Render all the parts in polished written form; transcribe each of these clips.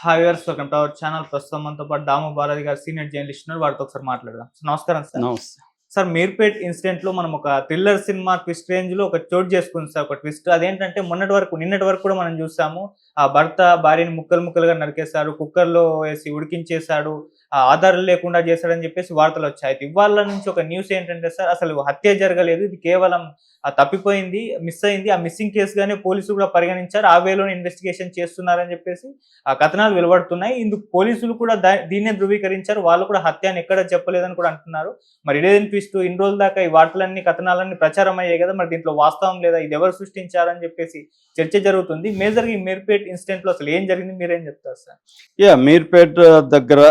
Hi viewers, welcome to our channel. ప్రస్తుతం మనతో పాటు దాము బాలాజీ గారు సీనియర్ జర్నలిస్ట్ ఉన్నారు. వారితో ఒకసారి మాట్లాడదాం. నమస్కారం సార్. నమస్తే. సార్, మీర్పేట్ ఇన్సిడెంట్ లో మనం ఒక థ్రిల్లర్ సినిమా ట్విస్ట్ రేంజ్ లో ఒక చోటు చేసుకుంది సార్. ఒక ట్విస్ట్ అదేంటంటే నిన్నటి వరకు కూడా మనం చూసాము. ఆ భర్త భార్యని ముక్కలు ముక్కలుగా నరికేశాడు, కుక్కర్ లో వేసి ఉడికించేశాడు, ఆధారం లేకుండా చేశాడని చెప్పేసి వార్తలు వచ్చాయి. ఇవాళ నుంచి ఒక న్యూస్ ఏంటంటే సార్, అసలు హత్య జరగలేదు, ఇది కేవలం తప్పిపోయింది, మిస్ అయింది. ఆ మిస్సింగ్ కేసుగానే పోలీసులు కూడా పరిగణించారు, ఆ వేలోనే ఇన్వెస్టిగేషన్ చేస్తున్నారని చెప్పేసి ఆ కథనాలు వెలువడుతున్నాయి. ఇందుకు పోలీసులు కూడా దీన్నే ధృవీకరించారు. వాళ్ళు కూడా హత్య అని ఎక్కడ చెప్పలేదని కూడా అంటున్నారు. మరి ఇదేం ట్విస్ట్, ఇన్ని రోజుల దాకా ఈ వార్తలన్నీ కథనాలన్నీ ప్రచారం అయ్యాయి కదా, మరి దీంట్లో వాస్తవం లేదా, ఇది ఎవరు సృష్టించారని చెప్పేసి చర్చ జరుగుతుంది. మేజర్గా ఈ మీర్పేట్ ఇన్సిడెంట్ లో అసలు ఏం జరిగింది, మీరేం చెప్తారు సార్? మీర్పేట్ దగ్గర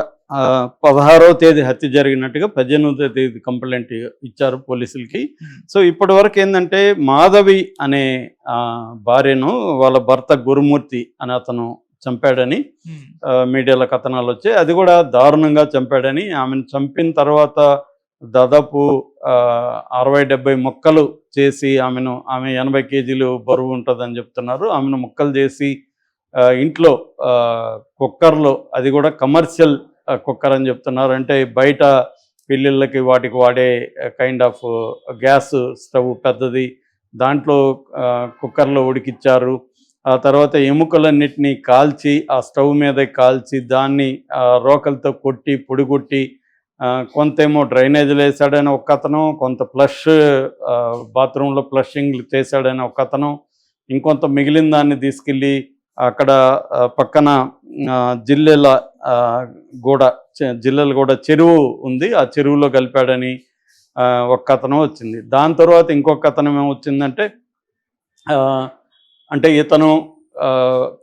16వ తేదీ హత్య జరిగినట్టుగా 18వ తేదీ కంప్లైంట్ ఇచ్చారు పోలీసులకి. సో ఇప్పటి వరకు ఏంటంటే మాధవి అనే భార్యను వాళ్ళ భర్త గురుమూర్తి అని అతను చంపాడని మీడియాలో కథనాలు వచ్చాయి. అది కూడా దారుణంగా చంపాడని, ఆమెను చంపిన తర్వాత దాదాపు 60-70 మొక్కలు చేసి ఆమె 80 కేజీలు బరువు ఉంటుందని చెప్తున్నారు. ఆమెను మొక్కలు చేసి ఇంట్లో కుక్కర్లో, అది కూడా కమర్షియల్ కుక్కర్ అని చెప్తున్నారు, అంటే బయట పెళ్ళిళ్ళకి వాటికి వాడే కైండ్ ఆఫ్ గ్యాస్ స్టవ్ పెద్దది, దాంట్లో కుక్కర్లో ఉడికిచ్చారు. ఆ తర్వాత ఎముకలన్నిటినీ కాల్చి ఆ స్టవ్ మీద కాల్చి దాన్ని రోకలతో కొట్టి పొడిగొట్టి, కొంతేమో డ్రైనేజీలు వేసాడని ఒక అతను, కొంత బాత్రూంలో ఫ్లషింగ్ చేశాడని ఒక అతను, ఇంకొంత మిగిలిన దాన్ని తీసుకెళ్ళి అక్కడ పక్కన జిల్లెల కూడా చెరువు ఉంది, ఆ చెరువులో కలిపాడని ఒక కథనం వచ్చింది. దాని తర్వాత ఇంకొక కథనం ఏమొచ్చిందంటే, అంటే ఇతను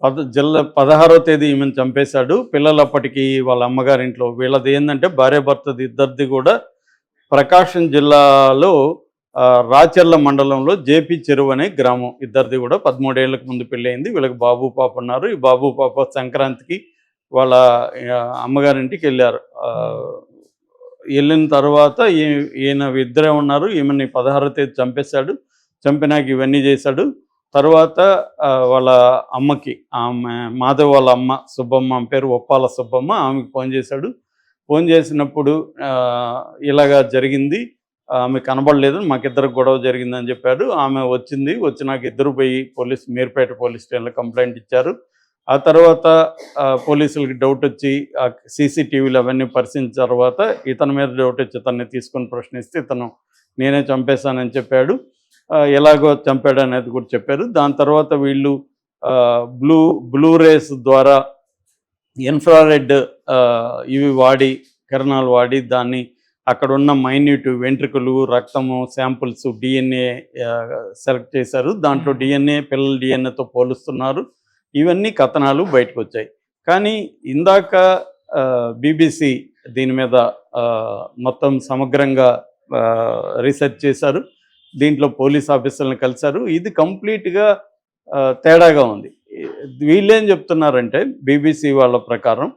16వ తేదీ ఈమెను చంపేశాడు. పిల్లలు అప్పటికి వాళ్ళ అమ్మగారింట్లో. వీళ్ళది ఏంటంటే భార్యాభర్తది ఇద్దరిది కూడా ప్రకాశం జిల్లాలో రాచర్ల మండలంలో జేపీ చెరువు అనే గ్రామం. ఇద్దరిది కూడా 13 ఏళ్లకు ముందు పెళ్ళయింది. వీళ్ళకి బాబు పాప ఉన్నారు. ఈ బాబు పాప సంక్రాంతికి వాళ్ళ అమ్మగారింటికి వెళ్ళారు. వెళ్ళిన తర్వాత ఈయన ఇద్దరే ఉన్నారు. ఈమెని 16వ తేదీ చంపేశాడు. చంపినాక ఇవన్నీ చేశాడు. తర్వాత వాళ్ళ అమ్మకి, ఆమె మాధవ్ వాళ్ళ అమ్మ సుబ్బమ్మ, పేరు ఒప్పాల సుబ్బమ్మ, ఆమెకి ఫోన్ చేశాడు. ఫోన్ చేసినప్పుడు ఇలాగా జరిగింది, ఆమె కనబడలేదు, మాకిద్దరికి గొడవ జరిగిందని చెప్పాడు. ఆమె వచ్చింది. వచ్చినాక ఇద్దరు పోయి మీర్పేట పోలీస్ స్టేషన్లో కంప్లైంట్ ఇచ్చారు. ఆ తర్వాత పోలీసులకి డౌట్ వచ్చి సీసీటీవీలు అవన్నీ పరిశీలించిన తర్వాత ఇతని మీద డౌట్ వచ్చి ఇతన్ని తీసుకొని ప్రశ్నిస్తే ఇతను నేనే చంపేశానని చెప్పాడు. ఎలాగో చంపాడు అనేది కూడా చెప్పారు. దాని తర్వాత వీళ్ళు బ్లూ రేస్ ద్వారా ఇన్ఫ్రారెడ్ ఇవి వాడి, కిరణాలు వాడి, దాన్ని అక్కడ ఉన్న మైన్యూట్ వెంట్రుకలు, రక్తము శాంపుల్స్, డిఎన్ఏ సెలెక్ట్ చేశారు. దాంట్లో పిల్లల డిఎన్ఏతో పోలుస్తున్నారు. ఇవన్నీ కథనాలు బయటకు వచ్చాయి. కానీ ఇందాక బీబీసీ దీని మీద మొత్తం సమగ్రంగా రీసెర్చ్ చేశారు. దీంట్లో పోలీస్ ఆఫీసర్లను కలిశారు. ఇది కంప్లీట్గా తేడాగా ఉంది. వీళ్ళేం చెప్తున్నారంటే బీబీసీ వాళ్ళ ప్రకారం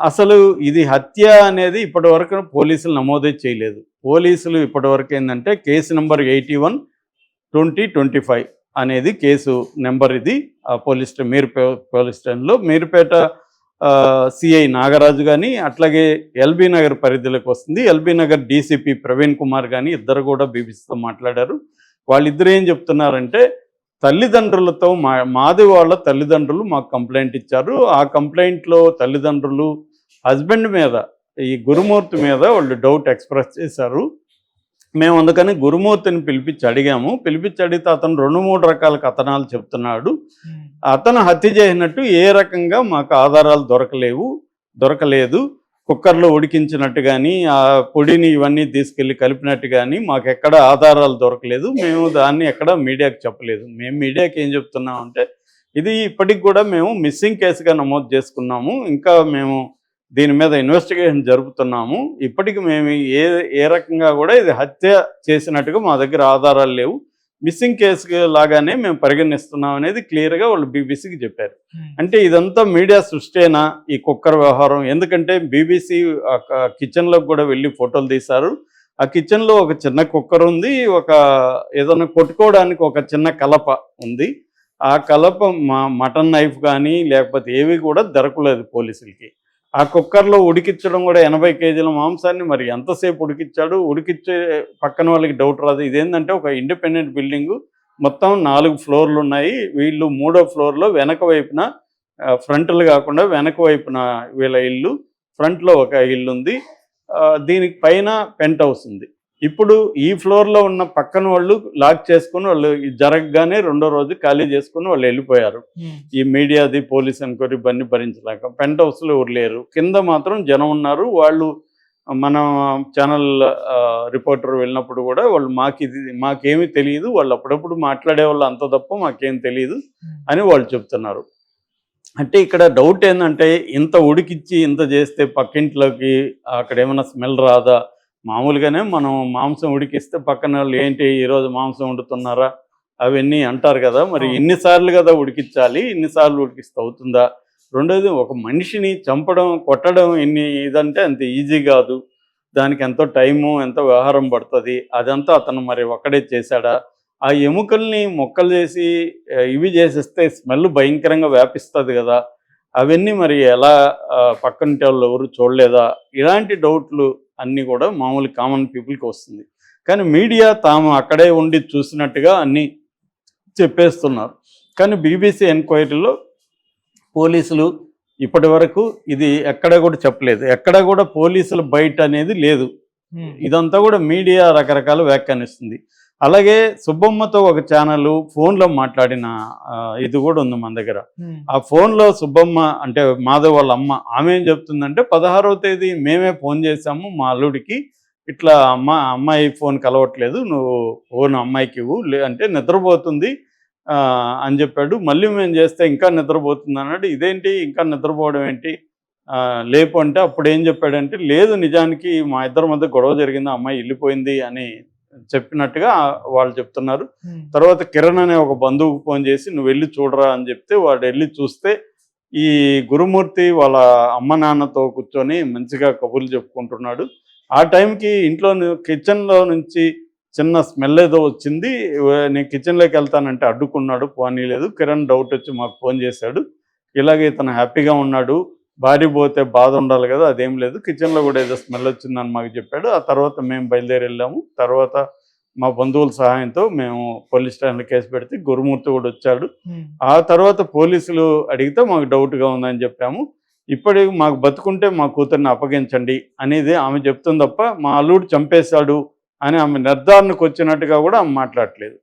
అసలు ఇది హత్య అనేది ఇప్పటివరకు పోలీసులు నమోదే చేయలేదు. పోలీసులు ఇప్పటివరకు ఏంటంటే కేసు నెంబర్ 81/2025 అనేది కేసు నెంబర్. ఇది పోలీస్ స్టేషన్లో మీర్పేట సిఐ నాగరాజు కానీ, అట్లాగే ఎల్బీ నగర్ పరిధిలోకి వస్తుంది. ఎల్బీ నగర్ డీసీపీ ప్రవీణ్ కుమార్ కానీ ఇద్దరు కూడా బీబీసీతో మాట్లాడారు. వాళ్ళిద్దరు ఏం చెప్తున్నారంటే, తల్లిదండ్రులతో మాధవి వాళ్ళ తల్లిదండ్రులు మాకు కంప్లైంట్ ఇచ్చారు. ఆ కంప్లైంట్లో తల్లిదండ్రులు హస్బెండ్ మీద, ఈ గురుమూర్తి మీద వాళ్ళు డౌట్ ఎక్స్ప్రెస్ చేశారు. మేము అందుకని గురుమూర్తిని పిలిపించి అడిగితే అతను 2-3 రకాల కథనాలు చెప్తున్నాడు. అతను హత్య చేసినట్టు ఏ రకంగా మాకు ఆధారాలు దొరకలేదు. కుక్కర్లో ఉడికించినట్టు కానీ, ఆ పొడిని ఇవన్నీ తీసుకెళ్ళి కలిపినట్టు కానీ మాకు ఎక్కడ ఆధారాలు దొరకలేదు. మేము దాన్ని ఎక్కడ మీడియాకి చెప్పలేదు. మేము మీడియాకి ఏం చెప్తున్నామంటే, ఇది ఇప్పటికి కూడా మేము మిస్సింగ్ కేసుగా నమోదు చేసుకున్నాము. ఇంకా మేము దీని మీద ఇన్వెస్టిగేషన్ జరుపుతున్నాము. ఇప్పటికి మేము ఏ రకంగా కూడా ఇది హత్య చేసినట్టుగా మా దగ్గర ఆధారాలు లేవు. మిస్సింగ్ కేసు లాగానే మేము పరిగణిస్తున్నాం అనేది క్లియర్గా వాళ్ళు బీబీసీకి చెప్పారు. అంటే ఇదంతా మీడియా సృష్టేనా ఈ కుక్కర్ వ్యవహారం? ఎందుకంటే బీబీసీ కిచెన్లోకి కూడా వెళ్ళి ఫోటోలు తీశారు. ఆ కిచెన్లో ఒక చిన్న కుక్కర్ ఉంది, ఏదైనా కొట్టుకోవడానికి ఒక చిన్న కలప ఉంది. ఆ కలప మటన్ నైఫ్ కానీ లేకపోతే ఏవి కూడా దొరకలేదు పోలీసులకి. ఆ కుక్కర్లో ఉడికించడం కూడా 80 కేజీల మాంసాన్ని మరి ఎంతసేపు ఉడికిచ్చాడు? ఉడికిచ్చే పక్కన వాళ్ళకి డౌట్ రాదు. ఇదేంటంటే ఒక ఇండిపెండెంట్ బిల్డింగు, మొత్తం 4 ఫ్లోర్లు ఉన్నాయి. వీళ్ళు 3వ ఫ్లోర్లో వెనక వైపున ఫ్రంట్లు కాకుండా వెనక వైపున వీళ్ళ ఇల్లు, ఫ్రంట్లో ఒక ఇల్లు ఉంది. దీనికి పైన పెంట్ హౌస్ ఉంది. ఇప్పుడు ఈ ఫ్లోర్లో ఉన్న పక్కన వాళ్ళు లాక్ చేసుకుని వాళ్ళు జరగగానే రెండో రోజు ఖాళీ చేసుకుని వాళ్ళు వెళ్ళిపోయారు. ఈ మీడియాది పోలీస్ ఎంక్వైరీ ఇవన్నీ భరించలేక పెంట్ హౌస్లో ఎవరు లేరు. కింద మాత్రం జనం ఉన్నారు. వాళ్ళు మన ఛానల్ రిపోర్టర్ వెళ్ళినప్పుడు కూడా వాళ్ళు మాకేమీ తెలియదు, వాళ్ళు అప్పుడప్పుడు మాట్లాడే వాళ్ళు అంత తప్ప మాకేం తెలియదు అని వాళ్ళు చెప్తున్నారు. అంటే ఇక్కడ డౌట్ ఏంటంటే ఇంత ఉడికిచ్చి ఇంత చేస్తే పక్కింట్లోకి అక్కడ ఏమైనా స్మెల్ రాదా? మామూలుగానే మనం మాంసం ఉడికిస్తే పక్కన వాళ్ళు ఏంటి ఈరోజు మాంసం వండుతున్నారా అవన్నీ అంటారు కదా, మరి ఎన్నిసార్లు కదా ఉడికించాలి, ఎన్నిసార్లు ఉడికిస్తే అవుతుందా? రెండోది ఒక మనిషిని చంపడం కొట్టడం ఇదంటే అంత ఈజీ కాదు. దానికి ఎంతో టైము ఎంతో వ్యవహారం పడుతుంది. అదంతా అతను మరి ఒక్కడే చేశాడా? ఆ ఎముకల్ని మొక్కలు చేసి ఇవి చేసేస్తే స్మెల్ భయంకరంగా వ్యాపిస్తుంది కదా, అవన్నీ మరి ఎలా పక్కనింటి వాళ్ళు ఎవరు చూడలేదా? ఇలాంటి డౌట్లు అన్నీ కూడా మామూలు కామన్ పీపుల్కి వస్తుంది. కానీ మీడియా తాము అక్కడే ఉండి చూసినట్టుగా అన్నీ చెప్పేస్తున్నారు. కానీ బీబీసీ ఎంక్వైరీలో పోలీసులు ఇప్పటి వరకు ఇది ఎక్కడ కూడా చెప్పలేదు. ఎక్కడ కూడా పోలీసుల బయట అనేది లేదు. ఇదంతా కూడా మీడియా రకరకాల వ్యాఖ్యానిస్తుంది. అలాగే సుబ్బమ్మతో ఒక ఛానల్ ఫోన్లో మాట్లాడిన ఇది కూడా ఉంది మన దగ్గర. ఆ ఫోన్లో సుబ్బమ్మ అంటే మాధవ్ వాళ్ళ అమ్మ, ఆమె ఏం చెప్తుందంటే 16వ తేదీ మేమే ఫోన్ చేసాము మా అల్లుడికి, ఇట్లా అమ్మాయి ఫోన్ కలవట్లేదు, నువ్వు ఫోన్ అమ్మాయికి ఇవ్వు అంటే నిద్రపోతుంది అని చెప్పాడు. మళ్ళీ మేము చేస్తే ఇంకా నిద్రపోతుంది అన్నాడు. ఇదేంటి ఇంకా నిద్రపోవడం ఏంటి లేపు అంటే అప్పుడు ఏం చెప్పాడంటే లేదు నిజానికి మా ఇద్దరి మధ్య గొడవ జరిగింది, అమ్మాయి వెళ్ళిపోయింది అని చెప్పినట్టుగా వాళ్ళు చెప్తున్నారు. తర్వాత కిరణ్ అనే ఒక బంధువుకు ఫోన్ చేసి నువ్వు వెళ్ళి చూడరా అని చెప్తే వాడు వెళ్ళి చూస్తే ఈ గురుమూర్తి వాళ్ళ అమ్మ నాన్నతో కూర్చొని మంచిగా కబుర్లు చెప్పుకుంటున్నాడు. ఆ టైంకి ఇంట్లో కిచెన్లో నుంచి చిన్న స్మెల్ ఏదో వచ్చింది, నేను కిచెన్లోకి వెళ్తానంటే అడ్డుకున్నాడు, పోనీలేదు. కిరణ్ డౌట్ వచ్చి మాకు ఫోన్ చేశాడు, ఇలాగే ఇతను హ్యాపీగా ఉన్నాడు, భార్య పోతే బాధ ఉండాలి కదా, అదేం లేదు, కిచెన్లో కూడా ఏదో స్మెల్ వచ్చిందని మాకు చెప్పాడు. ఆ తర్వాత మేము బయలుదేరి వెళ్ళాము. తర్వాత మా బంధువుల సహాయంతో మేము పోలీస్ స్టేషన్లో కేసు పెడితే గురుమూర్తి కూడా వచ్చాడు. ఆ తర్వాత పోలీసులు అడిగితే మాకు డౌట్గా ఉందని చెప్పాము. ఇప్పటికి మాకు బతుకుంటే మా కూతుర్ని అప్పగించండి అనేది ఆమె చెప్తుంది తప్ప మా అల్లుడు చంపేశాడు అని ఆమె నిర్ధారణకు వచ్చినట్టుగా కూడా ఆమె మాట్లాడట్లేదు.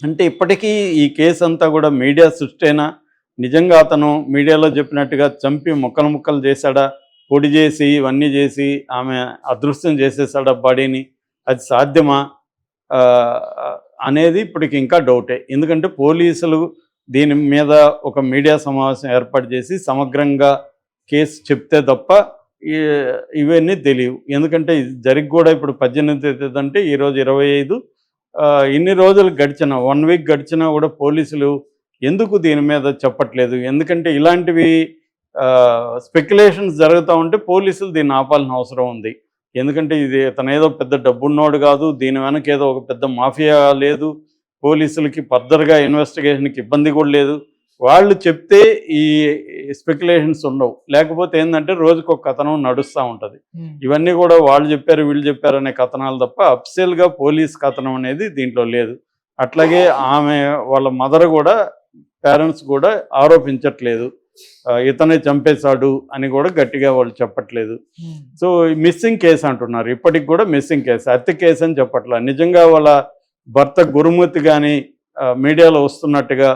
అంటే ఇప్పటికీ ఈ కేసు అంతా కూడా మీడియా సృష్టేనా? నిజంగా అతను మీడియాలో చెప్పినట్టుగా చంపి ముక్కలు ముక్కలు చేశాడా, పొడి చేసి ఇవన్నీ చేసి ఆమె అదృశ్యం చేసేసాడా బాడీని? అది సాధ్యమా అనేది ఇప్పటికి ఇంకా డౌటే. ఎందుకంటే పోలీసులు దీని మీద ఒక మీడియా సమావేశం ఏర్పాటు చేసి సమగ్రంగా కేసు చెప్తే తప్ప ఇవన్నీ తెలియవు. ఎందుకంటే జరిగి కూడా ఇప్పుడు 18 అంటే ఈరోజు 25, ఇన్ని రోజులు గడిచిన 1 వీక్ గడిచినా కూడా పోలీసులు ఎందుకు దీని మీద చెప్పట్లేదు? ఎందుకంటే ఇలాంటివి స్పెక్యులేషన్స్ జరుగుతూ ఉంటే పోలీసులు దీన్ని ఆపాల్సిన అవసరం ఉంది. ఎందుకంటే ఇది ఇతనేదో పెద్ద డబ్బున్నోడు కాదు, దీని వెనక ఏదో ఒక పెద్ద మాఫియా లేదు, పోలీసులకి ఫర్దర్గా ఇన్వెస్టిగేషన్కి ఇబ్బంది కూడా లేదు. వాళ్ళు చెప్తే ఈ స్పెక్యులేషన్స్ ఉండవు. లేకపోతే ఏంటంటే రోజుకొక కథనం నడుస్తూ ఉంటుంది. ఇవన్నీ కూడా వాళ్ళు చెప్పారు వీళ్ళు చెప్పారు అనే కథనాలు తప్ప అఫిషియల్గా పోలీస్ కథనం అనేది దీంట్లో లేదు. అట్లాగే ఆమె వాళ్ళ మదర్ కూడా పేరెంట్స్ కూడా ఆరోపించట్లేదు ఇతనే చంపేశాడు అని కూడా గట్టిగా వాళ్ళు చెప్పట్లేదు. సో మిస్సింగ్ కేసు అంటున్నారు. ఇప్పటికి కూడా మిస్సింగ్ కేసు, హత్య కేసు అని చెప్పట్లేదు. నిజంగా వాళ్ళ భర్త గురుమూర్తి కానీ మీడియాలో వస్తున్నట్టుగా